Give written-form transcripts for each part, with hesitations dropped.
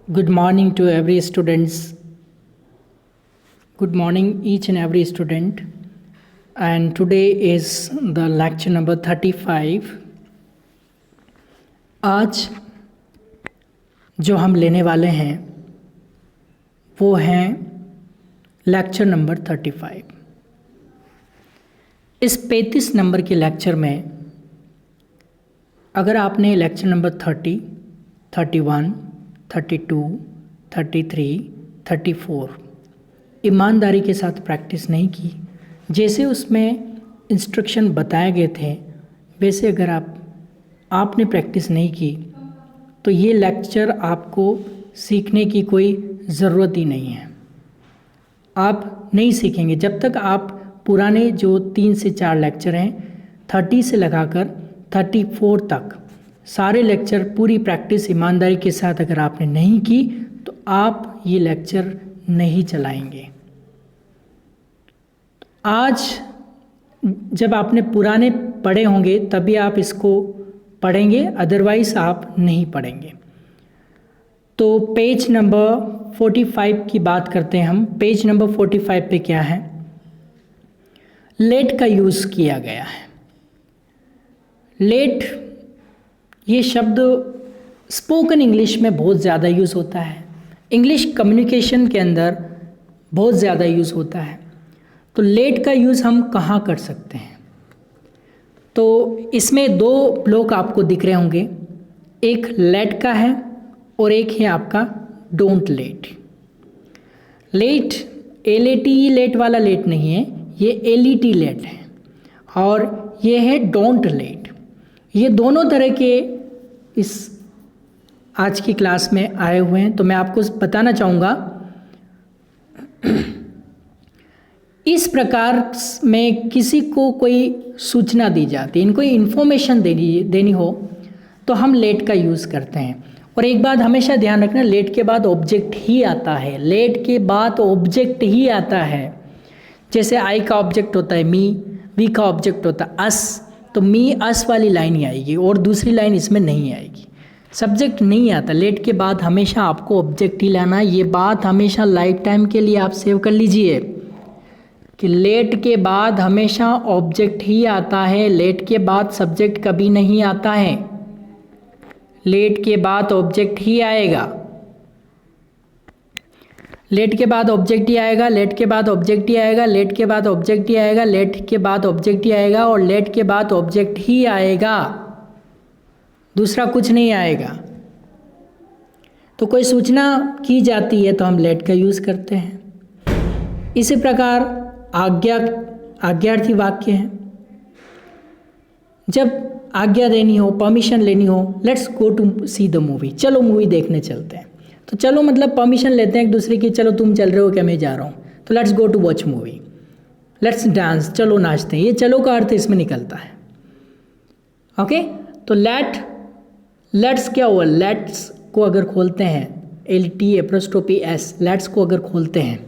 Good morning to every students. Good morning each and every student. And today is the lecture number 35. आज जो हम लेने वाले हैं वो हैं लेक्चर नंबर 35। इस 35 नंबर के लेक्चर में अगर आपने लेक्चर नंबर 30, 31, 32, 33, 34 ईमानदारी के साथ प्रैक्टिस नहीं की, जैसे उसमें इंस्ट्रक्शन बताए गए थे वैसे अगर आपने प्रैक्टिस नहीं की तो ये लेक्चर आपको सीखने की कोई ज़रूरत ही नहीं है। आप नहीं सीखेंगे जब तक आप पुराने जो 3 से 4 लेक्चर हैं 30 से लगाकर 34 तक सारे लेक्चर पूरी प्रैक्टिस ईमानदारी के साथ अगर आपने नहीं की तो आप ये लेक्चर नहीं चलाएंगे। आज जब आपने पुराने पढ़े होंगे तभी आप इसको पढ़ेंगे, अदरवाइज आप नहीं पढ़ेंगे। तो पेज नंबर 45 की बात करते हैं हम। पेज नंबर 45 पे क्या है? लेट का यूज़ किया गया है। लेट ये शब्द स्पोकन इंग्लिश में बहुत ज़्यादा यूज़ होता है, इंग्लिश कम्युनिकेशन के अंदर बहुत ज़्यादा यूज़ होता है। तो लेट का यूज़ हम कहाँ कर सकते हैं? तो इसमें 2 ब्लॉक आपको दिख रहे होंगे, एक लेट का है और एक है आपका don't late. Late LAT late वाला लेट नहीं है, ये LET लेट है और ये है डोंट लेट। ये दोनों तरह के इस आज की क्लास में आए हुए हैं। तो मैं आपको बताना चाहूँगा इस प्रकार में किसी को कोई सूचना दी जाती है, इनको इन्फॉर्मेशन देनी हो तो हम लेट का यूज़ करते हैं। और एक बात हमेशा ध्यान रखना, लेट के बाद ऑब्जेक्ट ही आता है, लेट के बाद ऑब्जेक्ट ही आता है। जैसे आई का ऑब्जेक्ट होता है मी, वी का ऑब्जेक्ट होता है अस, तो मी अस वाली लाइन ही आएगी और दूसरी लाइन इसमें नहीं आएगी, सब्जेक्ट नहीं आता। लेट के बाद हमेशा आपको ऑब्जेक्ट ही लाना। ये बात हमेशा लाइफ टाइम के लिए आप सेव कर लीजिए कि लेट के बाद हमेशा ऑब्जेक्ट ही आता है, लेट के बाद सब्जेक्ट कभी नहीं आता है। लेट के बाद ऑब्जेक्ट ही आएगा, लेट के बाद ऑब्जेक्ट ही आएगा, लेट के बाद ऑब्जेक्ट ही आएगा, लेट के बाद ऑब्जेक्ट ही आएगा, लेट के बाद ऑब्जेक्ट ही आएगा और लेट के बाद ऑब्जेक्ट ही आएगा, दूसरा कुछ नहीं आएगा। तो कोई सूचना की जाती है तो हम लेट का यूज़ करते हैं। इसी प्रकार आज्ञार्थी वाक्य है। जब आज्ञा देनी हो, परमिशन लेनी हो, let's go to see the movie, चलो मूवी देखने चलते हैं। तो चलो मतलब परमिशन लेते हैं एक दूसरे की, चलो तुम चल रहे हो क्या मैं जा रहा हूँ, तो let's go to watch movie. Let's dance, चलो नाचते हैं। ये चलो का अर्थ इसमें निकलता है। ओके, तो लेट्स क्या हुआ? लेट्स को अगर खोलते हैं LET लेट्स को अगर खोलते हैं,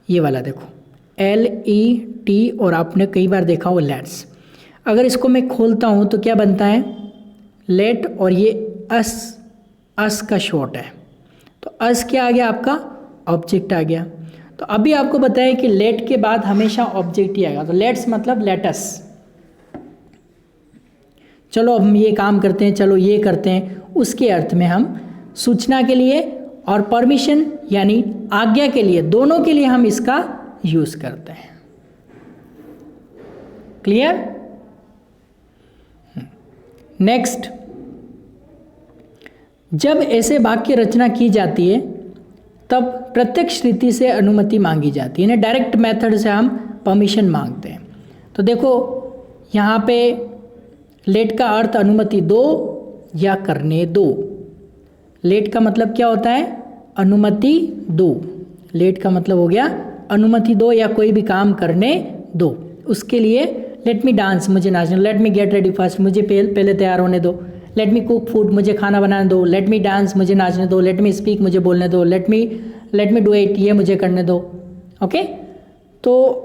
ये वाला देखो LET और आपने कई बार देखा हो लेट्स। अगर इसको मैं खोलता हूँ तो क्या बनता है? लेट और ये अस का शॉर्ट है, तो अस क्या आ गया? आपका ऑब्जेक्ट आ गया। तो अभी आपको बताया कि लेट के बाद हमेशा ऑब्जेक्ट ही आएगा, तो लेट्स मतलब लेटस, चलो अब हम ये काम करते हैं, चलो ये करते हैं, उसके अर्थ में हम सूचना के लिए और परमिशन यानी आज्ञा के लिए, दोनों के लिए हम इसका यूज करते हैं। क्लियर? नेक्स्ट, जब ऐसे वाक्य रचना की जाती है तब प्रत्यक्ष रीति से अनुमति मांगी जाती है, यानी डायरेक्ट मेथड से हम परमिशन मांगते हैं। तो देखो यहाँ पे लेट का अर्थ अनुमति दो या करने दो। लेट का मतलब क्या होता है? अनुमति दो। लेट का मतलब हो गया अनुमति दो या कोई भी काम करने दो। उसके लिए लेट मी डांस, मुझे नाचना, let me get ready fast, मुझे पहले तैयार होने दो, लेट मी कुक फूड, मुझे खाना बनाने दो, लेट मी डांस, मुझे नाचने दो, लेट मी स्पीक, मुझे बोलने दो, लेट मी डू इट, ये मुझे करने दो। ओके, तो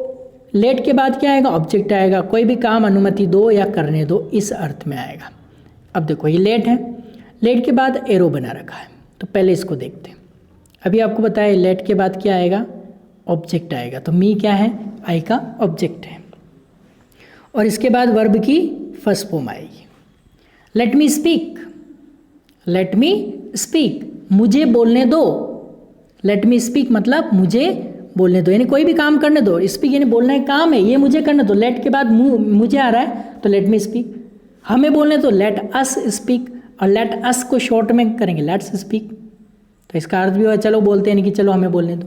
लेट के बाद क्या आएगा? ऑब्जेक्ट आएगा, कोई भी काम अनुमति दो या करने दो, इस अर्थ में आएगा। अब देखो ये लेट है, लेट के बाद एरो बना रखा है, तो पहले इसको देखते हैं। अभी आपको बताया लेट के बाद क्या आएगा, ऑब्जेक्ट आएगा। तो मी क्या है, आई का ऑब्जेक्ट है। और इसके बाद वर्ब की फर्स्ट फॉर्म आएगी। Let me speak, let me speak, मुझे बोलने दो। लेट मी स्पीक मतलब मुझे बोलने दो, यानी कोई भी काम करने दो। स्पीक यानी बोलना है, काम है, ये मुझे करने दो। लेट के बाद मुझे आ रहा है तो लेट मी स्पीक। हमें बोलने दो, लेट अस स्पीक। और लेट अस को शॉर्ट में करेंगे लेट्स स्पीक। तो इसका अर्थ भी हुआ चलो बोलते हैं, नहीं कि चलो हमें बोलने दो।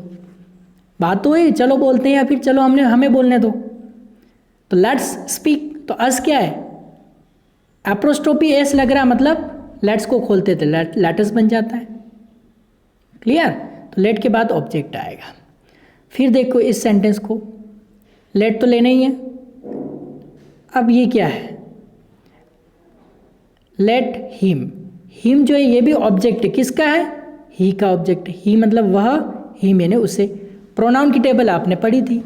बात तो है चलो बोलते हैं या फिर चलो हमें बोलने दो। तो लेट्स स्पीक, तो अस क्या है, एप्रोस्ट्रोपी एस लग रहा है, मतलब लेट्स को खोलते थे लेटस बन जाता है। क्लियर। तो लेट के बाद ऑब्जेक्ट आएगा। फिर देखो इस सेंटेंस को, लेट तो लेना ही है। अब ये क्या है, लेट हिम, हिम जो है ये भी ऑब्जेक्ट है, किसका है, ही का ऑब्जेक्ट। ही मतलब वह, हिम यानी उसे। प्रोनाउन की टेबल आपने पढ़ी थी,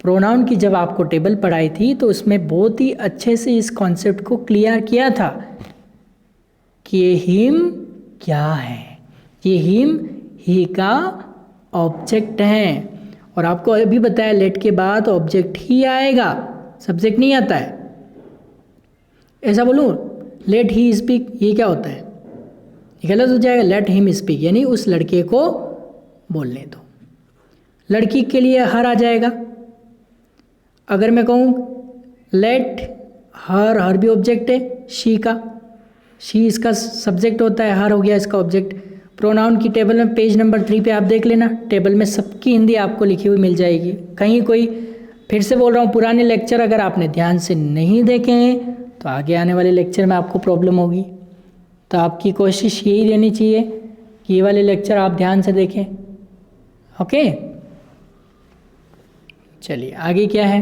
प्रोनाउन की जब आपको टेबल पढ़ाई थी तो उसमें बहुत ही अच्छे से इस कॉन्सेप्ट को क्लियर किया था कि ये हिम क्या है, ये हिम ही का ऑब्जेक्ट है। और आपको अभी बताया लेट के बाद ऑब्जेक्ट ही आएगा, सब्जेक्ट नहीं आता है। ऐसा बोलूँ, लेट ही स्पीक, ये क्या होता है, ये गलत हो जाएगा। लेट हिम स्पीक यानी उस लड़के को बोलने दो। लड़की के लिए हर आ जाएगा। अगर मैं कहूँ लेट हर, हर भी ऑब्जेक्ट है शी का, शी इसका सब्जेक्ट होता है, हर हो गया इसका ऑब्जेक्ट। प्रोनाउन की टेबल में पेज नंबर 3 पे आप देख लेना, टेबल में सबकी हिंदी आपको लिखी हुई मिल जाएगी। कहीं कोई, फिर से बोल रहा हूँ, पुराने लेक्चर अगर आपने ध्यान से नहीं देखे हैं तो आगे आने वाले लेक्चर में आपको प्रॉब्लम होगी। तो आपकी कोशिश यही रहनी चाहिए कि ये वाले लेक्चर आप ध्यान से देखें। ओके, चलिए आगे क्या है,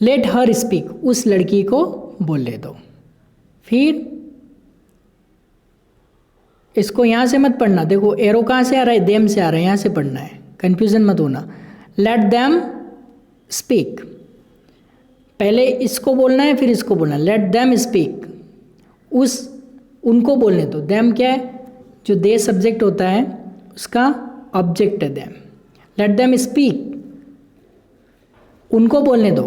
लेट हर स्पीक, उस लड़की को बोलने दो। फिर इसको यहाँ से मत पढ़ना, देखो एरो कहाँ से आ रहा है, देम से आ रहा है, यहाँ से पढ़ना है, कंफ्यूजन मत होना। लेट देम स्पीक, पहले इसको बोलना है फिर इसको बोलना है। लेट देम स्पीक, उनको बोलने दो। देम क्या है, जो दे सब्जेक्ट होता है उसका ऑब्जेक्ट है देम। लेट देम स्पीक, उनको बोलने दो।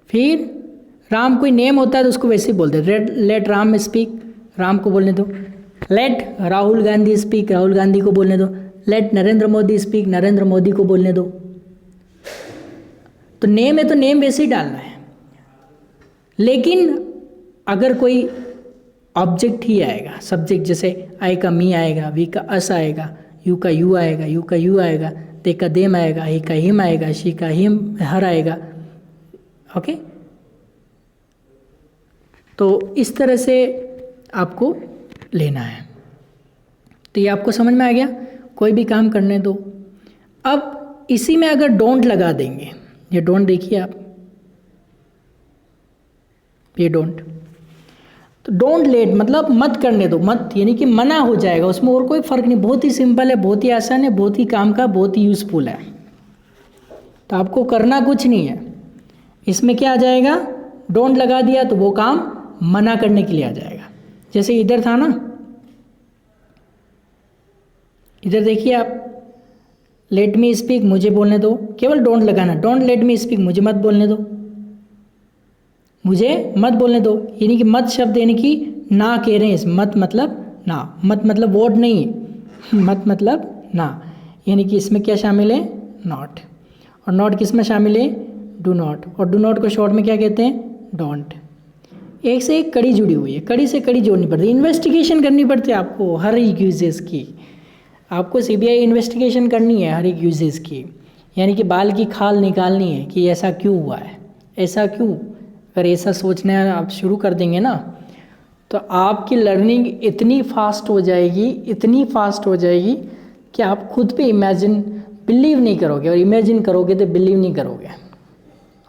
फिर राम कोई नेम होता है तो उसको वैसे ही बोलते हैं, लेट राम स्पीक, राम को बोलने दो। लेट राहुल गांधी स्पीक, राहुल गांधी को बोलने दो। लेट नरेंद्र मोदी स्पीक, नरेंद्र मोदी को बोलने दो। तो नेम है तो नेम वैसे ही डालना है। लेकिन अगर कोई ऑब्जेक्ट ही आएगा, सब्जेक्ट, जैसे आई का मी आएगा, वी का अस आएगा, यू का यू आएगा, यू का यू आएगा, ते का देम आएगा, ही का हिम आएगा, शी का हिम हर आएगा। ओके, तो इस तरह से आपको लेना है। तो ये आपको समझ में आ गया, कोई भी काम करने दो। अब इसी में अगर डोंट लगा देंगे, ये डोंट देखिए आप, ये डोंट, तो डोंट लेट मतलब मत करने दो, मत यानी कि मना हो जाएगा, उसमें और कोई फ़र्क नहीं। बहुत ही सिंपल है, बहुत ही आसान है, बहुत ही काम का, बहुत ही यूज़फुल है। तो आपको करना कुछ नहीं है। इसमें क्या आ जाएगा, डोंट लगा दिया तो वो काम मना करने के लिए आ जाएगा। जैसे इधर था ना, इधर देखिए आप, लेट मी स्पीक, मुझे बोलने दो, केवल डोंट लगाना। डोंट लेट मी स्पीक, मुझे मत बोलने दो, मुझे मत बोलने दो, यानी कि मत शब्द यानी कि ना कह रहे हैं। मत मतलब ना, मत मतलब वर्ड नहीं है, मत मतलब ना, यानी कि इसमें क्या शामिल है, नॉट। और नॉट किस में शामिल है, डू नॉट। और डू नॉट को शॉर्ट में क्या कहते हैं, डोंट। एक से एक कड़ी जुड़ी हुई है, कड़ी से कड़ी जोड़नी पड़ती है, इन्वेस्टिगेशन करनी पड़ती है आपको हर एक यूजेस की। आपको सीबीआई इन्वेस्टिगेशन करनी है हर एक यूजेस की, यानी कि बाल की खाल निकालनी है कि ऐसा क्यों हुआ है, ऐसा क्यों। अगर ऐसा सोचना आप शुरू कर देंगे ना, तो आपकी लर्निंग इतनी फास्ट हो जाएगी, इतनी फास्ट हो जाएगी कि आप खुद पे बिलीव नहीं करोगे, और इमेजिन करोगे तो बिलीव नहीं करोगे।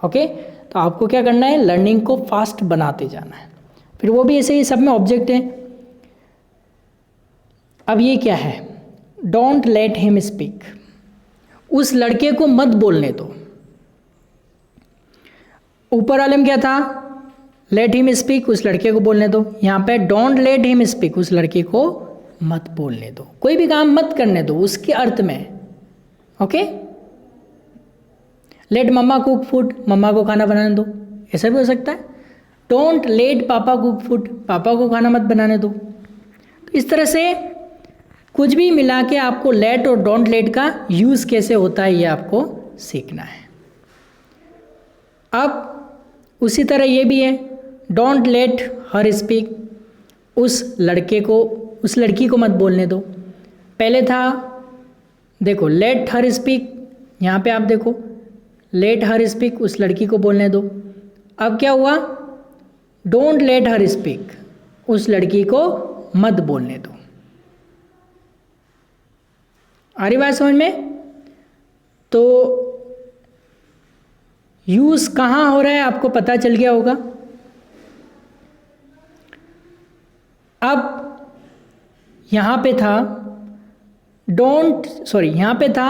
ओके, तो आपको क्या करना है, लर्निंग को फास्ट बनाते जाना है। फिर वो भी ऐसे ही सब में ऑब्जेक्ट है। अब ये क्या है, डोंट लेट हिम स्पीक, उस लड़के को मत बोलने दो। ऊपर वाले में क्या था, लेट हिम स्पीक, उस लड़के को बोलने दो। यहाँ पे डोंट लेट हिम स्पीक, उस लड़के को मत बोलने दो, कोई भी काम मत करने दो, उसके अर्थ में। ओके। लेट मम्मा कुक फूड, मम्मा को खाना बनाने दो, ऐसा भी हो सकता है। डोंट लेट पापा कुक फूड, पापा को खाना मत बनाने दो। तो इस तरह से कुछ भी मिला के आपको लेट और डोंट लेट का यूज़ कैसे होता है ये आपको सीखना है। अब उसी तरह ये भी है, डोंट लेट हर स्पीक, उस लड़की को मत बोलने दो। पहले था देखो लेट हर स्पीक, यहाँ पे आप देखो लेट हर स्पीक, उस लड़की को बोलने दो। अब क्या हुआ, डोंट लेट हर स्पीक, उस लड़की को मत बोलने दो। आ रही बात समझ में? तो यूज कहाँ हो रहा है आपको पता चल गया होगा। अब यहाँ पे था यहाँ पे था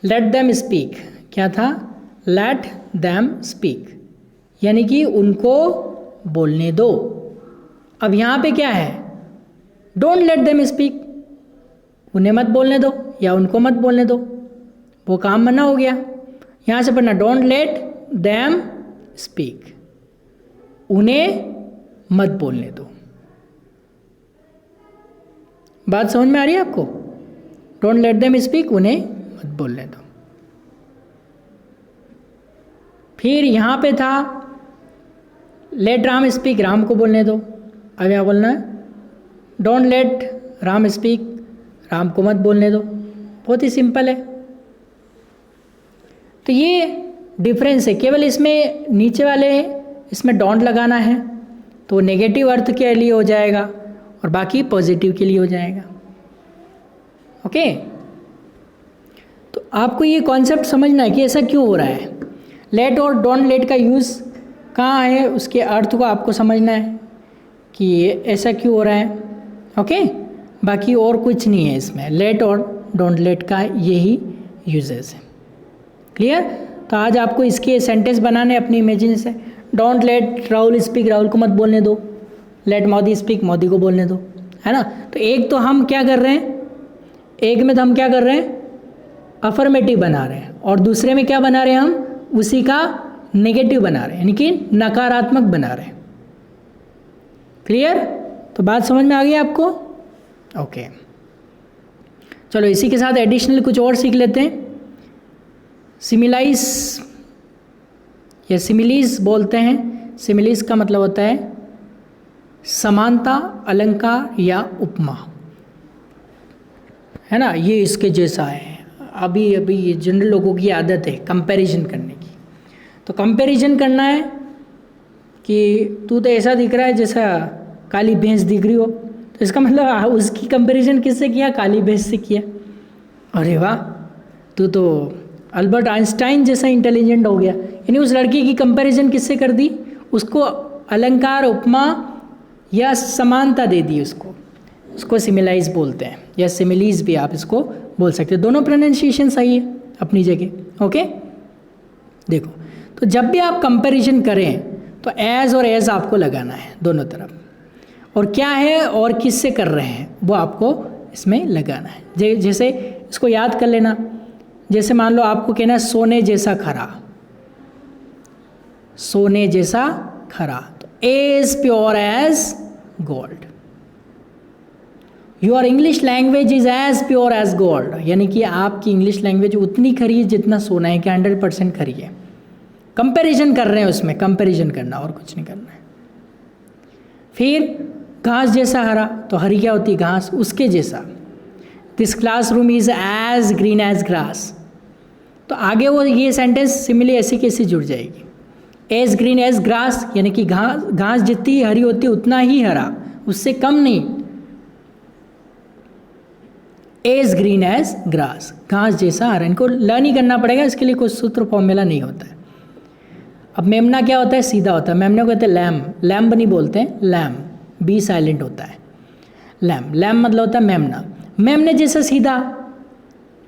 लेट देम स्पीक, क्या था, लेट देम स्पीक, यानी कि उनको बोलने दो। अब यहाँ पे क्या है, डोंट लेट देम स्पीक, उन्हें मत बोलने दो या उनको मत बोलने दो, वो काम मना हो गया। यहाँ से पढ़ना डोंट लेट देम स्पीक, उन्हें मत बोलने दो। बात समझ में आ रही है आपको? डोंट लेट देम स्पीक, उन्हें मत बोलने दो। फिर यहाँ पे था लेट राम स्पीक, राम को बोलने दो। अब यहाँ बोलना है don't let Ram speak, Ram को मत बोलने दो। बहुत ही सिंपल है। तो ये डिफरेंस है, केवल इसमें नीचे वाले इसमें डोंट लगाना है तो नेगेटिव अर्थ के लिए हो जाएगा और बाकी पॉजिटिव के लिए हो जाएगा। ओके। तो आपको ये कॉन्सेप्ट समझना है कि ऐसा क्यों हो रहा है। लेट और डोंट लेट का यूज़ कहाँ है, उसके अर्थ को आपको समझना है कि ऐसा क्यों हो रहा है। ओके। बाकी और कुछ नहीं है इसमें, लेट और डोंट लेट का यही यूजेस है। क्लियर? तो आज आपको इसके सेंटेंस बनाने अपनी इमेजिन से। Don't let Rahul speak, Rahul को मत बोलने दो। लेट मोदी स्पीक, मोदी को बोलने दो, है ना। तो एक तो हम क्या कर रहे हैं, एक में तो हम क्या कर रहे हैं, अफर्मेटिव बना रहे हैं, और दूसरे में क्या बना रहे हैं, हम उसी का नेगेटिव बना रहे हैं, यानी कि नकारात्मक बना रहे हैं। क्लियर? तो बात समझ में आ गई आपको? ओके। चलो इसी के साथ एडिशनल कुछ और सीख लेते हैं। सिमिलाइज या सिमिलीज बोलते हैं। सिमिलीज का मतलब होता है समानता, अलंकार या उपमा, है ना। ये इसके जैसा है। अभी ये जनरल लोगों की आदत है कंपैरिजन करने की। तो कंपैरिजन करना है कि तू तो ऐसा दिख रहा है जैसा काली भैंस दिख रही हो, तो इसका मतलब उसकी कंपैरिजन किससे किया, काली भैंस से किया। अरे वाह, तू तो अल्बर्ट आइंस्टाइन जैसा इंटेलिजेंट हो गया। यानी उस लड़की की कंपैरिजन किससे कर दी, उसको अलंकार, उपमा या समानता दे दी उसको सिमिलाइज बोलते हैं, या सिमिलीज भी आप इसको बोल सकते हैं। दोनों प्रोनाउंसिएशन सही है अपनी जगह। ओके। देखो, तो जब भी आप कंपैरिजन करें तो एज और एज आपको लगाना है दोनों तरफ, और क्या है और किससे कर रहे हैं वो आपको इसमें लगाना है। जैसे इसको याद कर लेना। जैसे मान लो आपको कहना है सोने जैसा खरा, सोने जैसा खरा, तो as pure as gold. Your English language is as pure as gold, यानी कि आपकी इंग्लिश लैंग्वेज उतनी खरी है जितना सोना है, कि 100% खरी है। कंपैरिजन कर रहे हैं उसमें, कंपैरिजन करना और कुछ नहीं करना है। फिर घास जैसा हरा, तो हरी क्या होती है, घास, उसके जैसा। This classroom is as green as grass, तो आगे वो ये सेंटेंस सिमिली ऐसी कैसी जुड़ जाएगी। एज ग्रीन एज ग्रास, यानी कि घास जितनी हरी होती है उतना ही हरा, उससे कम नहीं। एज ग्रीन एज ग्रास, घास जैसा हरा। इनको लर्न ही करना पड़ेगा, इसके लिए कोई सूत्र फॉर्मूला नहीं होता है। अब मेमना क्या होता है, सीधा होता है। मेमने को कहते हैं लैम्ब, लैम्ब नहीं बोलते हैं, लैम्ब, बी साइलेंट होता है। लैम्ब, लैम्ब मतलब होता है मेमना। मेमने जैसा सीधा,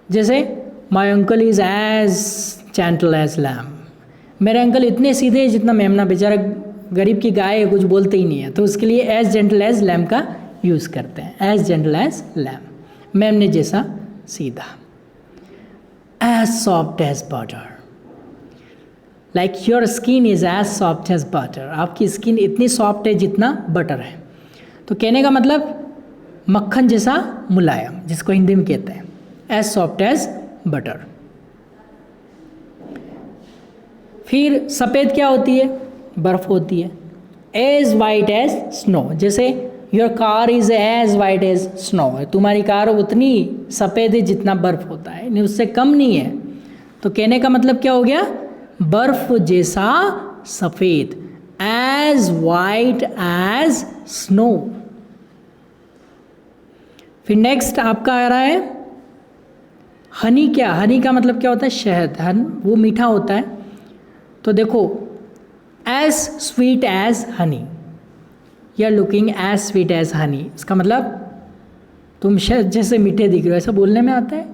जैसे my uncle is as gentle as lamb, मेरे अंकल इतने सीधे जितना मेमना बेचारा गरीब की गाय है, कुछ बोलते ही नहीं है, तो उसके लिए एज जेंटल एज लैम का यूज़ करते हैं, एज जेंटल एज लैम, मेमने जैसा सीधा। As soft as butter, like your skin is as soft as butter, आपकी स्किन इतनी सॉफ्ट है जितना बटर है। तो कहने का मतलब मक्खन जैसा मुलायम, जिसको हिंदी में कहते हैं एज सॉफ्ट एज बटर। फिर सफ़ेद क्या होती है? बर्फ़ होती है। एज वाइट एज स्नो, जैसे your car is as white as snow, तुम्हारी कार उतनी सफ़ेद है जितना बर्फ़ होता है, नहीं उससे कम नहीं है। तो कहने का मतलब क्या हो गया? बर्फ़ जैसा सफ़ेद, एज वाइट एज स्नो। फिर नेक्स्ट आपका आ रहा है हनी। क्या हनी का मतलब क्या होता है? शहद। वो मीठा होता है। तो देखो as sweet as honey, you are looking as sweet as honey, इसका मतलब तुम शहद जैसे मीठे दिख रहे हो, ऐसा बोलने में आता है।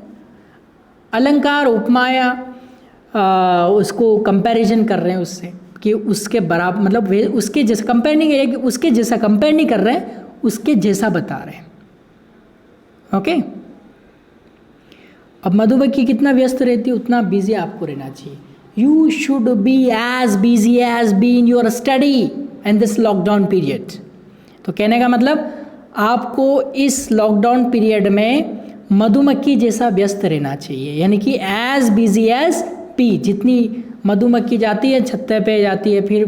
अलंकार उपमा या उसको कंपैरिजन कर रहे हैं उससे, कि उसके बराबर, मतलब वे उसके जैसा कंपेयर नहीं किया, कि उसके जैसा कंपेयर नहीं कर रहे हैं, उसके जैसा बता रहे हैं। ओके। अब मधुमक्खी कितना व्यस्त रहती है उतना बिजी आपको रहना चाहिए। You should be as busy as bee in your study and this lockdown period. तो कहने का मतलब आपको इस लॉकडाउन पीरियड में मधुमक्खी जैसा व्यस्त रहना चाहिए, यानी कि एज बिजी एज पी। जितनी मधुमक्खी जाती है छत्ते पे जाती है, फिर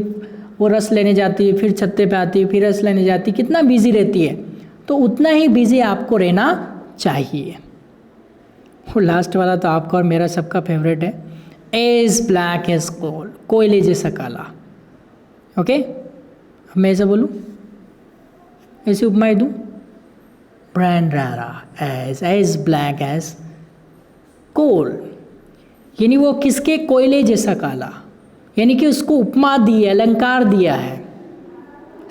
वो रस लेने जाती है, फिर छत्ते पे आती है, फिर रस लेने जाती है, कितना बिजी रहती है, तो उतना ही बिजी आपको रहना चाहिए। और लास्ट वाला तो आपका और मेरा सबका फेवरेट है, एज ब्लैक एज कोल, कोयले जैसा काला। ओके, अब मैं ऐसे बोलूँ, ऐसी उपमाएं दूँ, ब्रांड रारा एज ब्लैक एज कोल, यानी वो किसके? कोयले जैसा काला, यानी कि उसको उपमा दी है, अलंकार दिया है,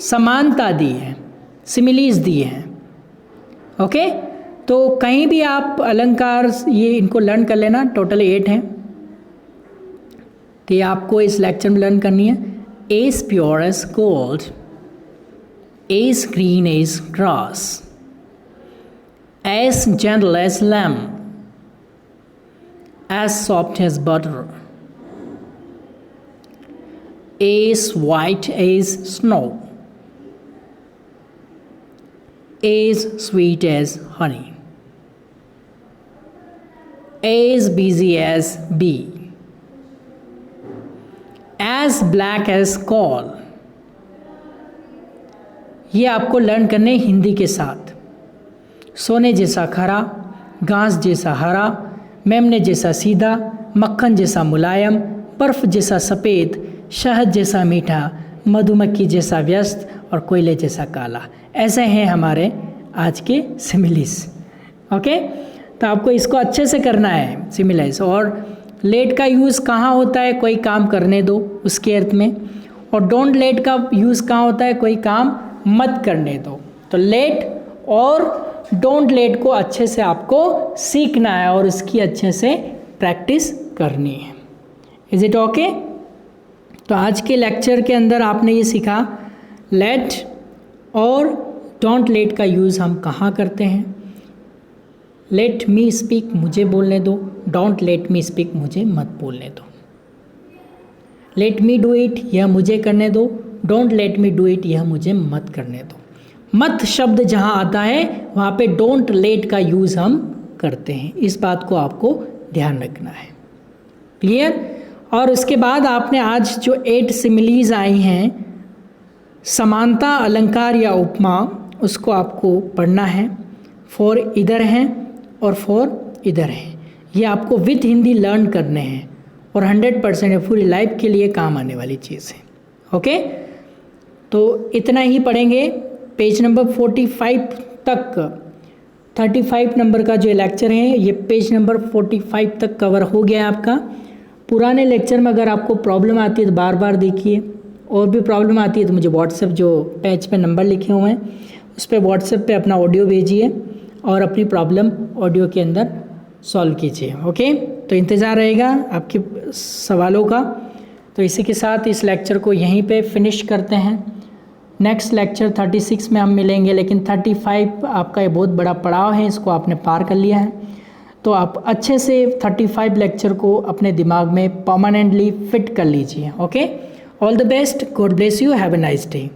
समानता दी है, सिमिलीज दिए हैं। ओके, तो कहीं भी आप अलंकार ये इनको लर्न कर लेना, टोटल 8 हैं, तो ये आपको इस लेक्चर में लर्न करनी है। As pure as gold, as green as grass, as gentle as lamb, as soft as butter, as white as snow, as sweet as honey, as busy as bee, as black as coal। ये आपको learn करने हिंदी के साथ। सोने जैसा खरा, घास जैसा हरा, मेमने जैसा सीधा, मक्खन जैसा मुलायम, बर्फ़ जैसा सफ़ेद, शहद जैसा मीठा, मधुमक्खी जैसा व्यस्त और कोयले जैसा काला। ऐसे हैं हमारे आज के सिमिलीज। ओके, तो आपको इसको अच्छे से करना है सिमिलीज। और लेट का यूज़ कहाँ होता है? कोई काम करने दो उसके अर्थ में। और डोंट लेट का यूज़ कहाँ होता है? कोई काम मत करने दो। तो लेट और डोंट लेट को अच्छे से आपको सीखना है और इसकी अच्छे से प्रैक्टिस करनी है। Is it okay? तो आज के लेक्चर के अंदर आपने ये सीखा लेट और डोंट लेट का यूज़ हम कहाँ करते हैं। लेट मी स्पीक, मुझे बोलने दो। डोंट लेट मी स्पीक, मुझे मत बोलने दो। लेट मी डू इट, यह मुझे करने दो। Don't let me do it, यह मुझे मत करने दो। मत शब्द जहाँ आता है वहाँ पे डोंट लेट का यूज़ हम करते हैं। इस बात को आपको ध्यान रखना है। क्लियर? और उसके बाद आपने आज जो 8 सिमिलीज आई हैं, समानता, अलंकार या उपमा, उसको आपको पढ़ना है। 4 इधर हैं और 4 इधर हैं। ये आपको विद हिंदी लर्न करने हैं और 100% पूरी लाइफ के लिए काम आने वाली चीज़ है। ओके, तो इतना ही पढ़ेंगे। पेज नंबर 45 तक, 35 नंबर का जो लेक्चर है ये पेज नंबर 45 तक कवर हो गया है आपका। पुराने लेक्चर में अगर आपको प्रॉब्लम आती है तो बार बार देखिए, और भी प्रॉब्लम आती है तो मुझे व्हाट्सएप जो पेज पे नंबर लिखे हुए हैं उस पर व्हाट्सएप पे अपना ऑडियो भेजिए और अपनी प्रॉब्लम ऑडियो के अंदर सॉल्व कीजिए। ओके, तो इंतज़ार रहेगा आपके सवालों का। तो इसी के साथ इस लेक्चर को यहीं पे फिनिश करते हैं। नेक्स्ट लेक्चर 36 में हम मिलेंगे, लेकिन 35 आपका ये बहुत बड़ा पड़ाव है, इसको आपने पार कर लिया है। तो आप अच्छे से 35 लेक्चर को अपने दिमाग में परमानेंटली फिट कर लीजिए। Okay, all the best, God bless you, have a nice day.